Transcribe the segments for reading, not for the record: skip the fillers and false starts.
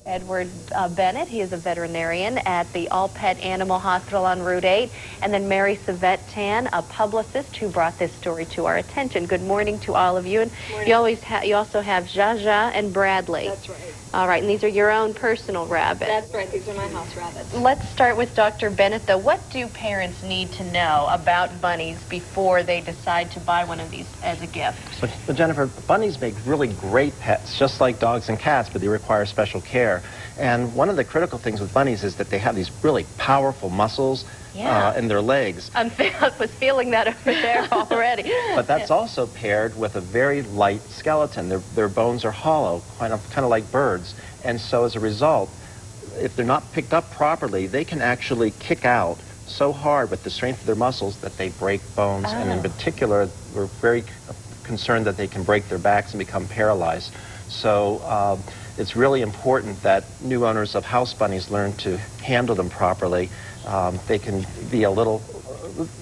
Edward Bennett. He is a veterinarian at the All Pet Animal Hospital on Route 8. And then Mary Savet-Tan, a publicist who brought this story to our attention. Good morning to all of you. And you also have Jaja and Bradley. That's right. All right, and these are your own personal rabbits. That's right. These are my house rabbits. Let's start with Dr. Bennett, though. What do parents need to know about bunnies before they decide to buy one of these as a gift? Well, Jennifer, bunnies make really great pets, just like dogs and cats, but they require special care. And one of the critical things with bunnies is that they have these really powerful muscles in their legs. I was feeling that over there already. But that's also paired with a very light skeleton. Their bones are hollow, kind of like birds. And so as a result, if they're not picked up properly, they can actually kick out so hard with the strength of their muscles that they break bones. And in particular, we're very concerned that they can break their backs and become paralyzed. So it's really important that new owners of house bunnies learn to handle them properly. They can be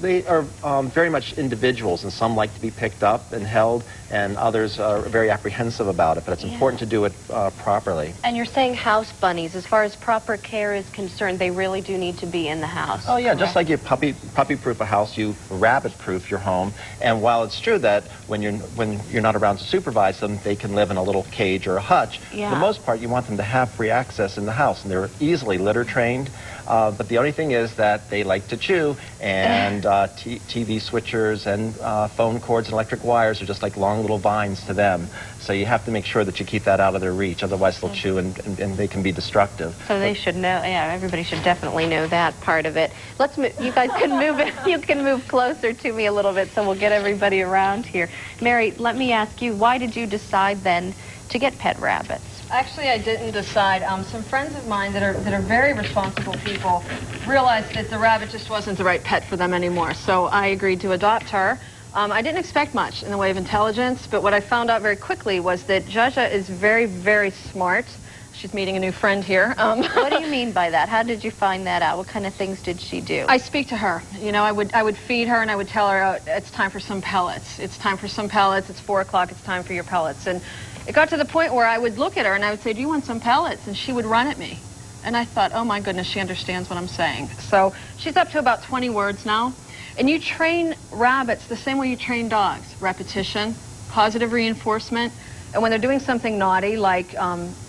they are very much individuals, and some like to be picked up and held, and others are very apprehensive about it, but it's important to do it properly. And you're saying house bunnies, as far as proper care is concerned, they really do need to be in the house. Oh yeah, correct? Just like you puppy-proof a house, you rabbit-proof your home. And while it's true that when you're not around to supervise them, they can live in a little cage or a hutch, for the most part you want them to have free access in the house, and they're easily litter trained. But the only thing is that they like to chew, and TV switchers and phone cords and electric wires are just like long little vines to them. So you have to make sure that you keep that out of their reach, otherwise they'll chew and they can be destructive. So they should know, everybody should definitely know that part of it. Let's move, you guys can move it, you can move closer to me a little bit so we'll get everybody around here. Mary, let me ask you, why did you decide then to get pet rabbits? Actually, I didn't decide. Some friends of mine that are very responsible people realized that the rabbit just wasn't the right pet for them anymore. So I agreed to adopt her. I didn't expect much in the way of intelligence, but what I found out very quickly was that Jaja is very, very smart. She's meeting a new friend here. What do you mean by that? How did you find that out? What kind of things did she do? I speak to her. You know, I would feed her and I would tell her, it's time for some pellets. It's time for some pellets. It's 4 o'clock. It's time for your pellets. And it got to the point where I would look at her and I would say, do you want some pellets? And she would run at me. And I thought, oh my goodness, she understands what I'm saying. So she's up to about 20 words now. And you train rabbits the same way you train dogs. Repetition, positive reinforcement. And when they're doing something naughty, like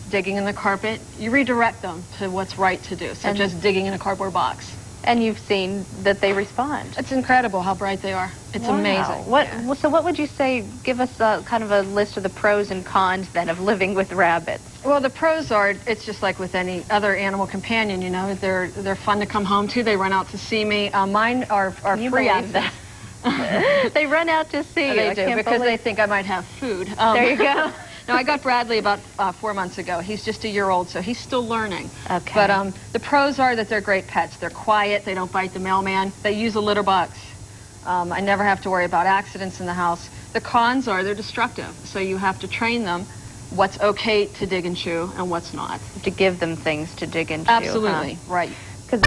digging in the carpet, you redirect them to what's right to do, such as digging in a cardboard box. And you've seen that they respond. It's incredible how bright they are. It's amazing. So what would you say, give us kind of a list of the pros and cons then of living with rabbits? Well, the pros are, it's just like with any other animal companion, you know, they're fun to come home to. They run out to see me. Mine are free access. They run out to see you. They do, because they think I might have food. There you go. Now, I got Bradley about 4 months ago. He's just a year old, so he's still learning. Okay. But the pros are that they're great pets. They're quiet. They don't bite the mailman. They use a litter box. I never have to worry about accidents in the house. The cons are they're destructive, so you have to train them what's okay to dig and chew and what's not. To give them things to dig and chew. Absolutely, right. 'Cause